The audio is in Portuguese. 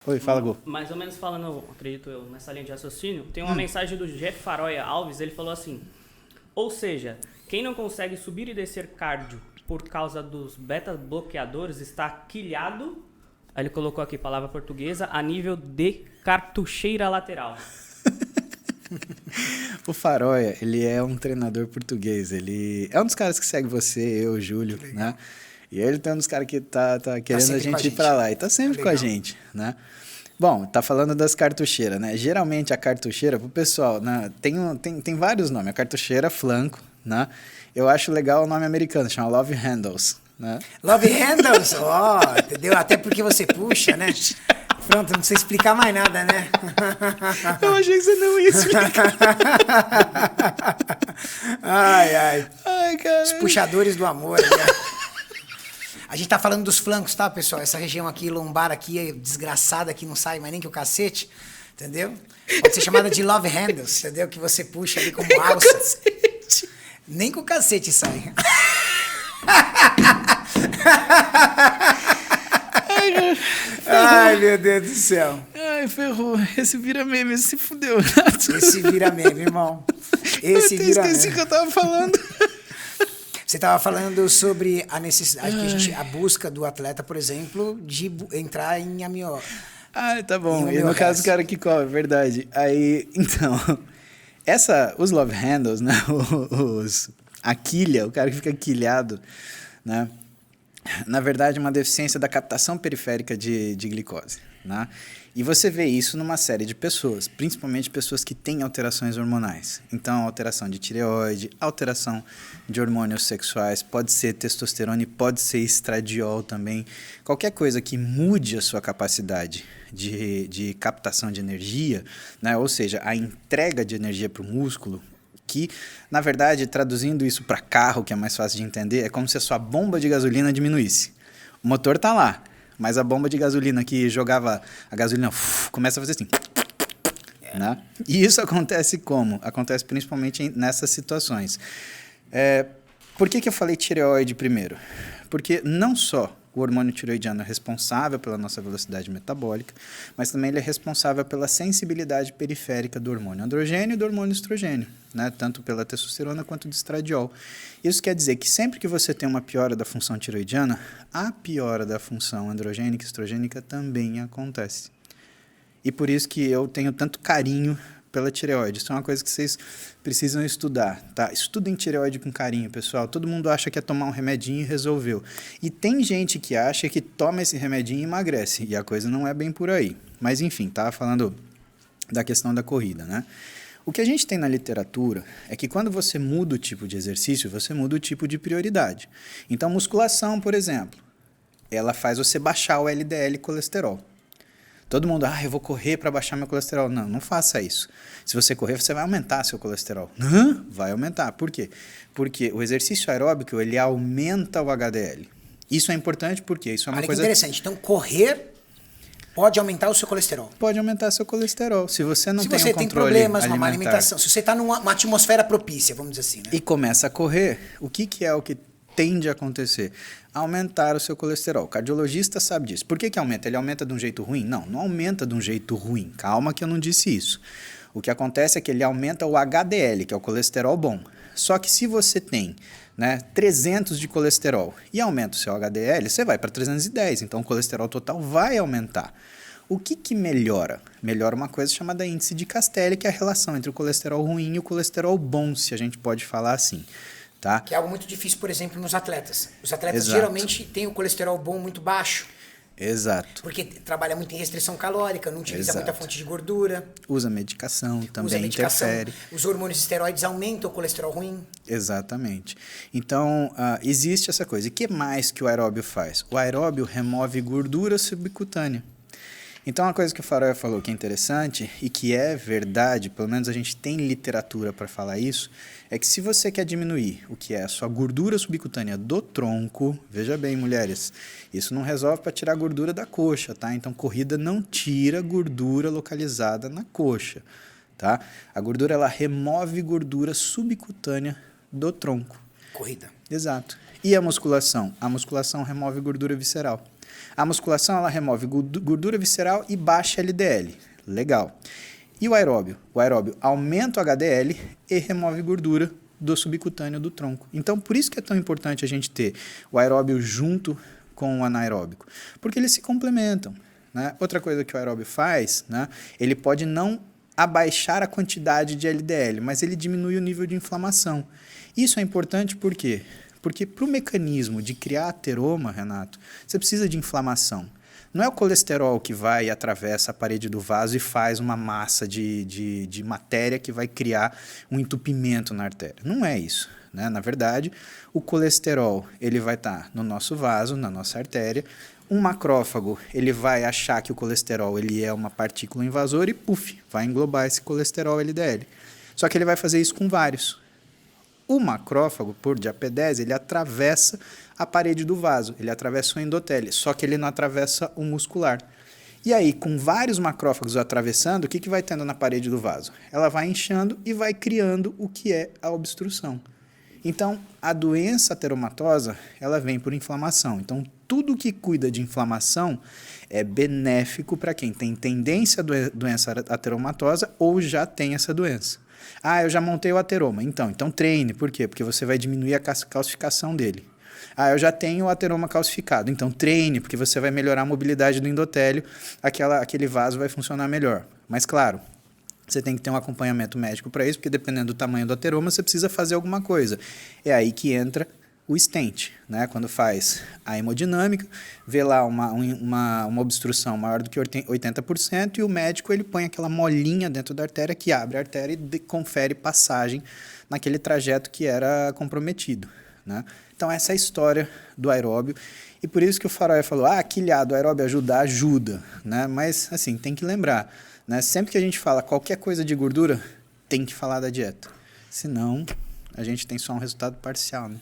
Oi, fala, Gu. Mais ou menos falando, acredito eu, nessa linha de raciocínio, tem uma mensagem do Jeff Faroya Alves, ele falou assim: ou seja, quem não consegue subir e descer cardio por causa dos beta-bloqueadores está quilhado, aí ele colocou aqui, palavra portuguesa, a nível de cartucheira lateral. O Faroya, ele é um treinador português. Ele é um dos caras que segue você, eu, o Júlio, né? E ele tem um dos caras que tá querendo a gente ir pra lá. E tá sempre com a gente, né? Bom, tá falando das cartucheiras, né? Geralmente a cartucheira, pro pessoal, né? Tem vários nomes. A cartucheira, flanco, né? Eu acho legal o nome americano, chama Love Handles, né? Love Handles, entendeu? Até porque você puxa, né? Pronto, não precisa explicar mais nada, né? Eu achei que você não ia explicar. Ai, cara. os puxadores do amor, né? A gente tá falando dos flancos, tá, pessoal? Essa região aqui, lombar aqui, é desgraçada, que não sai mais nem que o cacete, entendeu? Pode ser chamada de love handles, entendeu? Que você puxa ali como alça. Nem com o cacete sai. Ai, meu Deus do céu. Ai, ferrou. Esse vira meme, esse se fudeu. Esse vira meme, irmão. Esse vira meme. Esqueci o que eu tava falando. Você estava falando sobre a necessidade, a busca do atleta, por exemplo, de entrar em amniose. Ah, tá bom. E no caso, o cara que corre, verdade. Aí, então, os love handles, né? A quilha, o cara que fica quilhado, né? Na verdade, é uma deficiência da captação periférica de glicose, né? E você vê isso numa série de pessoas, principalmente pessoas que têm alterações hormonais. Então, alteração de tireoide, alteração de hormônios sexuais, pode ser testosterona e pode ser estradiol também. Qualquer coisa que mude a sua capacidade de captação de energia, né? Ou seja, a entrega de energia para o músculo, que, na verdade, traduzindo isso para carro, que é mais fácil de entender, é como se a sua bomba de gasolina diminuísse. O motor está lá, mas a bomba de gasolina que jogava a gasolina começa a fazer assim. Né? E isso acontece como? Acontece principalmente nessas situações. Por que eu falei tireoide primeiro? Porque não só o hormônio tireoidiano é responsável pela nossa velocidade metabólica, mas também ele é responsável pela sensibilidade periférica do hormônio androgênio e do hormônio estrogênio, né? Tanto pela testosterona quanto do estradiol. Isso quer dizer que sempre que você tem uma piora da função tireoidiana, a piora da função androgênica e estrogênica também acontece. E por isso que eu tenho tanto carinho pela tireoide. Isso é uma coisa que vocês precisam estudar, tá? Estudem tireoide com carinho, pessoal. Todo mundo acha que é tomar um remedinho e resolveu. E tem gente que acha que toma esse remedinho e emagrece. E a coisa não é bem por aí. Mas enfim, tava falando da questão da corrida, né? O que a gente tem na literatura é que quando você muda o tipo de exercício, você muda o tipo de prioridade. Então, musculação, por exemplo, ela faz você baixar o LDL colesterol. Todo mundo, eu vou correr para baixar meu colesterol. Não, não faça isso. Se você correr, você vai aumentar seu colesterol. Não, vai aumentar. Por quê? Porque o exercício aeróbico, ele aumenta o HDL. Isso é importante porque isso é uma coisa... Olha que interessante. Então, correr pode aumentar o seu colesterol. Pode aumentar seu colesterol. Se você não tem um controle controle problemas, uma má alimentar, alimentação, se você está numa atmosfera propícia, vamos dizer assim, né? E começa a correr, o que é o que tende a acontecer? Aumentar o seu colesterol. O cardiologista sabe disso. Por que aumenta? Ele aumenta de um jeito ruim? Não, não aumenta de um jeito ruim. Calma que eu não disse isso. O que acontece é que ele aumenta o HDL, que é o colesterol bom. Só que se você tem 300 de colesterol e aumenta o seu HDL, você vai para 310. Então o colesterol total vai aumentar. O que melhora? Melhora uma coisa chamada índice de Castelli, que é a relação entre o colesterol ruim e o colesterol bom, se a gente pode falar assim. Tá? Que é algo muito difícil, por exemplo, nos atletas. Os atletas Exato. Geralmente têm o colesterol bom muito baixo. Exato. Porque trabalha muito em restrição calórica, não utiliza Exato. muita fonte de gordura. Usa medicação, também interfere. Os hormônios esteroides aumentam o colesterol ruim. Exatamente. Então, existe essa coisa. E o que mais que o aeróbio faz? O aeróbio remove gordura subcutânea. Então, uma coisa que o Faroya falou que é interessante e que é verdade, pelo menos a gente tem literatura para falar isso, é que se você quer diminuir o que é a sua gordura subcutânea do tronco, veja bem, mulheres, isso não resolve para tirar a gordura da coxa, tá? Então, corrida não tira gordura localizada na coxa, tá? A gordura, ela remove gordura subcutânea do tronco. Corrida. Exato. E a musculação? A musculação remove gordura visceral. A musculação, ela remove gordura visceral e baixa LDL. Legal. E o aeróbio? O aeróbio aumenta o HDL e remove gordura do subcutâneo do tronco. Então, por isso que é tão importante a gente ter o aeróbio junto com o anaeróbico, porque eles se complementam, né? Outra coisa que o aeróbio faz, né? Ele pode não abaixar a quantidade de LDL, mas ele diminui o nível de inflamação. Isso é importante por quê? Porque para o mecanismo de criar ateroma, Renato, você precisa de inflamação. Não é o colesterol que vai e atravessa a parede do vaso e faz uma massa de matéria que vai criar um entupimento na artéria. Não é isso, né? Na verdade, o colesterol ele vai estar no nosso vaso, na nossa artéria. Um macrófago ele vai achar que o colesterol ele é uma partícula invasora e, vai englobar esse colesterol LDL. Só que ele vai fazer isso com vários. O macrófago, por diapedese, ele atravessa a parede do vaso, ele atravessa o endotélio, só que ele não atravessa o muscular. E aí, com vários macrófagos atravessando, o que vai tendo na parede do vaso? Ela vai inchando e vai criando o que é a obstrução. Então, a doença ateromatosa, ela vem por inflamação. Então, tudo que cuida de inflamação é benéfico para quem tem tendência à doença ateromatosa ou já tem essa doença. Ah, eu já montei o ateroma. Então treine. Por quê? Porque você vai diminuir a calcificação dele. Ah, eu já tenho o ateroma calcificado. Então treine, porque você vai melhorar a mobilidade do endotélio, aquele vaso vai funcionar melhor. Mas claro, você tem que ter um acompanhamento médico para isso, porque dependendo do tamanho do ateroma, você precisa fazer alguma coisa. É aí que entra o stent, né? Quando faz a hemodinâmica, vê lá uma obstrução maior do que 80% e o médico ele põe aquela molinha dentro da artéria que abre a artéria e confere passagem naquele trajeto que era comprometido, né? Então essa é a história do aeróbio e por isso que o Faroé falou, quilhado, o aeróbio ajuda, né? Mas assim, tem que lembrar, né? Sempre que a gente fala qualquer coisa de gordura, tem que falar da dieta, senão a gente tem só um resultado parcial, né?